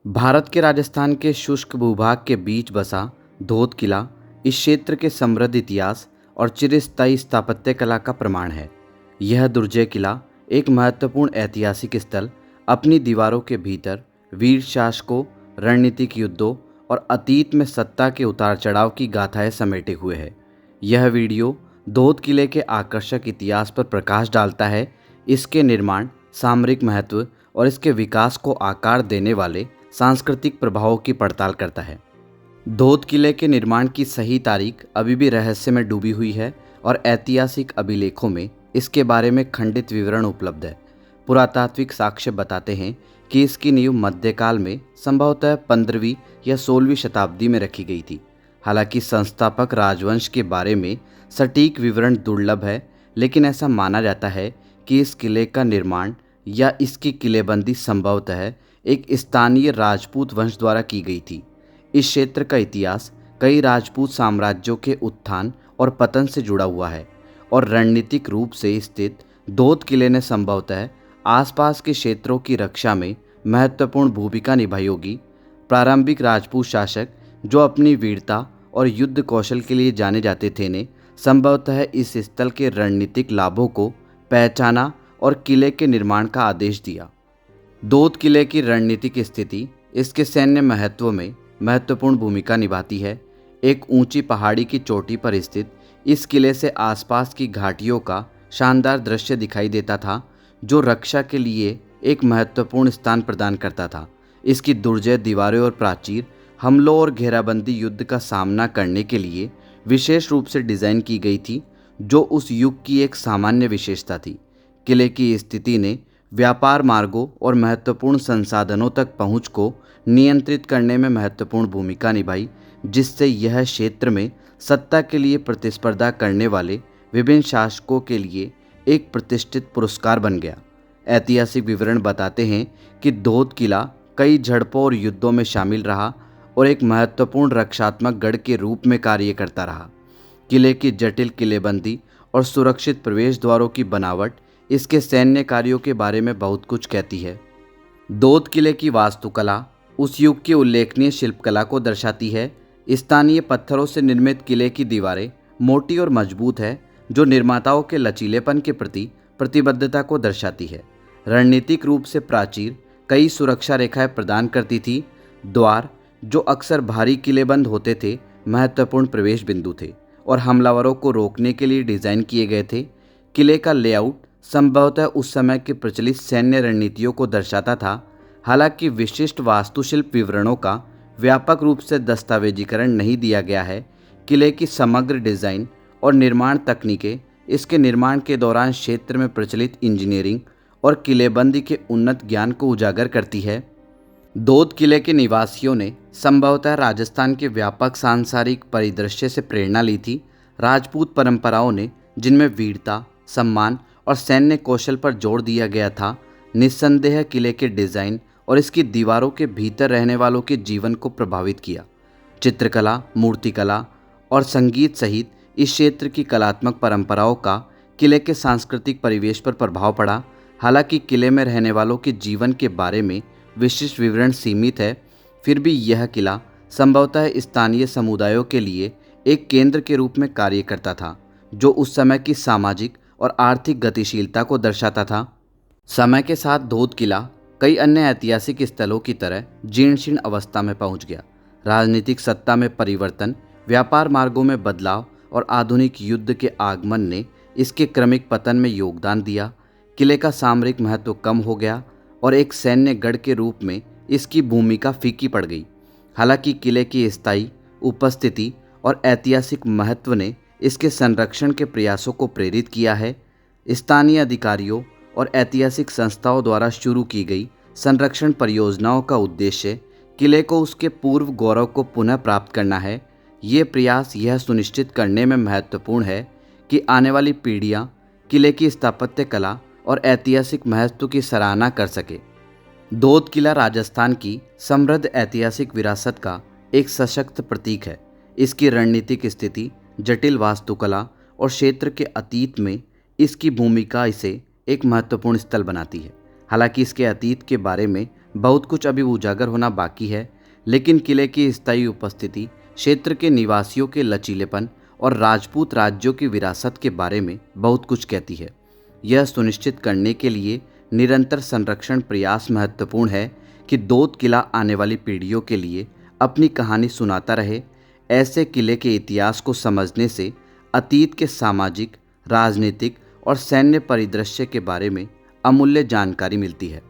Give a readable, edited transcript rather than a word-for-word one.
भारत के राजस्थान के शुष्क भूभाग के बीच बसा धोत किला इस क्षेत्र के समृद्ध इतिहास और चिरस्थायी स्थापत्य कला का प्रमाण है। यह दुर्जय किला एक महत्वपूर्ण ऐतिहासिक स्थल अपनी दीवारों के भीतर वीर शासकों, रणनीतिक युद्धों और अतीत में सत्ता के उतार चढ़ाव की गाथाएं समेटे हुए है। यह वीडियो धोत किले के आकर्षक इतिहास पर प्रकाश डालता है, इसके निर्माण, सामरिक महत्व और इसके विकास को आकार देने वाले सांस्कृतिक प्रभावों की पड़ताल करता है। धोत किले के निर्माण की सही तारीख अभी भी रहस्य में डूबी हुई है और ऐतिहासिक अभिलेखों में इसके बारे में खंडित विवरण उपलब्ध है। पुरातात्विक साक्ष्य बताते हैं कि इसकी नींव मध्यकाल में संभवतः 15वीं या 16वीं शताब्दी में रखी गई थी। हालांकि संस्थापक राजवंश के बारे में सटीक विवरण दुर्लभ है, लेकिन ऐसा माना जाता है कि इस किले का निर्माण या इसकी किलेबंदी संभवतः एक स्थानीय राजपूत वंश द्वारा की गई थी। इस क्षेत्र का इतिहास कई राजपूत साम्राज्यों के उत्थान और पतन से जुड़ा हुआ है और रणनीतिक रूप से स्थित धोत किले ने संभवतः आसपास के क्षेत्रों की रक्षा में महत्वपूर्ण भूमिका निभाई होगी। प्रारंभिक राजपूत शासक जो अपनी वीरता और युद्ध कौशल के लिए जाने जाते थे ने संभवतः इस स्थल के रणनीतिक लाभों को पहचाना और किले के निर्माण का आदेश दिया। धोत किले की रणनीतिक स्थिति इसके सैन्य महत्व में महत्वपूर्ण भूमिका निभाती है। एक ऊंची पहाड़ी की चोटी पर स्थित इस किले से आसपास की घाटियों का शानदार दृश्य दिखाई देता था, जो रक्षा के लिए एक महत्वपूर्ण स्थान प्रदान करता था। इसकी दुर्जय दीवारें और प्राचीर हमलों और घेराबंदी युद्ध का सामना करने के लिए विशेष रूप से डिज़ाइन की गई थी, जो उस युग की एक सामान्य विशेषता थी। किले की स्थिति ने व्यापार मार्गों और महत्वपूर्ण संसाधनों तक पहुंच को नियंत्रित करने में महत्वपूर्ण भूमिका निभाई, जिससे यह क्षेत्र में सत्ता के लिए प्रतिस्पर्धा करने वाले विभिन्न शासकों के लिए एक प्रतिष्ठित पुरस्कार बन गया। ऐतिहासिक विवरण बताते हैं कि धोत किला कई झड़पों और युद्धों में शामिल रहा और एक महत्वपूर्ण रक्षात्मक गढ़ के रूप में कार्य करता रहा। किले की जटिल किलेबंदी और सुरक्षित प्रवेश द्वारों की बनावट इसके सैन्य कार्यों के बारे में बहुत कुछ कहती है। धोत किले की वास्तुकला उस युग की उल्लेखनीय शिल्पकला को दर्शाती है। स्थानीय पत्थरों से निर्मित किले की दीवारें मोटी और मजबूत है, जो निर्माताओं के लचीलेपन के प्रति प्रतिबद्धता को दर्शाती है। रणनीतिक रूप से प्राचीर कई सुरक्षा रेखाएं प्रदान करती थी। द्वार, जो अक्सर भारी किलेबंद होते थे, महत्वपूर्ण प्रवेश बिंदु थे और हमलावरों को रोकने के लिए डिज़ाइन किए गए थे। किले का लेआउट संभवतः उस समय की प्रचलित सैन्य रणनीतियों को दर्शाता था। हालांकि विशिष्ट वास्तुशिल्प विवरणों का व्यापक रूप से दस्तावेजीकरण नहीं दिया गया है। किले की समग्र डिज़ाइन और निर्माण तकनीकें इसके निर्माण के दौरान क्षेत्र में प्रचलित इंजीनियरिंग और किलेबंदी के उन्नत ज्ञान को उजागर करती है। धोत किले के निवासियों ने संभवतः राजस्थान के व्यापक सांसारिक परिदृश्य से प्रेरणा ली थी। राजपूत परंपराओं ने, जिनमें वीरता, सम्मान और सैन्य कौशल पर जोर दिया गया था, निस्संदेह किले के डिज़ाइन और इसकी दीवारों के भीतर रहने वालों के जीवन को प्रभावित किया। चित्रकला, मूर्तिकला और संगीत सहित इस क्षेत्र की कलात्मक परंपराओं का किले के सांस्कृतिक परिवेश पर प्रभाव पड़ा। हालांकि किले में रहने वालों के जीवन के बारे में विशिष्ट विवरण सीमित है, फिर भी यह किला संभवतः स्थानीय समुदायों के लिए एक केंद्र के रूप में कार्य करता था, जो उस समय की सामाजिक और आर्थिक गतिशीलता को दर्शाता था। समय के साथ धोत किला कई अन्य ऐतिहासिक स्थलों की तरह जीर्ण अवस्था में पहुंच गया। राजनीतिक सत्ता में परिवर्तन, व्यापार मार्गों में बदलाव और आधुनिक युद्ध के आगमन ने इसके क्रमिक पतन में योगदान दिया। किले का सामरिक महत्व कम हो गया और एक सैन्य गढ़ के रूप में इसकी भूमिका फीकी पड़ गई। हालांकि किले की स्थायी उपस्थिति और ऐतिहासिक महत्व ने इसके संरक्षण के प्रयासों को प्रेरित किया है। स्थानीय अधिकारियों और ऐतिहासिक संस्थाओं द्वारा शुरू की गई संरक्षण परियोजनाओं का उद्देश्य किले को उसके पूर्व गौरव को पुनः प्राप्त करना है। ये प्रयास यह सुनिश्चित करने में महत्वपूर्ण है कि आने वाली पीढ़ियां किले की स्थापत्य कला और ऐतिहासिक महत्व की सराहना कर सके। धोत किला राजस्थान की समृद्ध ऐतिहासिक विरासत का एक सशक्त प्रतीक है। इसकी रणनीतिक स्थिति, जटिल वास्तुकला और क्षेत्र के अतीत में इसकी भूमिका इसे एक महत्वपूर्ण स्थल बनाती है। हालांकि इसके अतीत के बारे में बहुत कुछ अभी उजागर होना बाकी है, लेकिन किले की स्थायी उपस्थिति क्षेत्र के निवासियों के लचीलेपन और राजपूत राज्यों की विरासत के बारे में बहुत कुछ कहती है। यह सुनिश्चित करने के लिए निरंतर संरक्षण प्रयास महत्वपूर्ण है कि दोत किला आने वाली पीढ़ियों के लिए अपनी कहानी सुनाता रहे। ऐसे किले के इतिहास को समझने से अतीत के सामाजिक, राजनीतिक और सैन्य परिदृश्य के बारे में अमूल्य जानकारी मिलती है।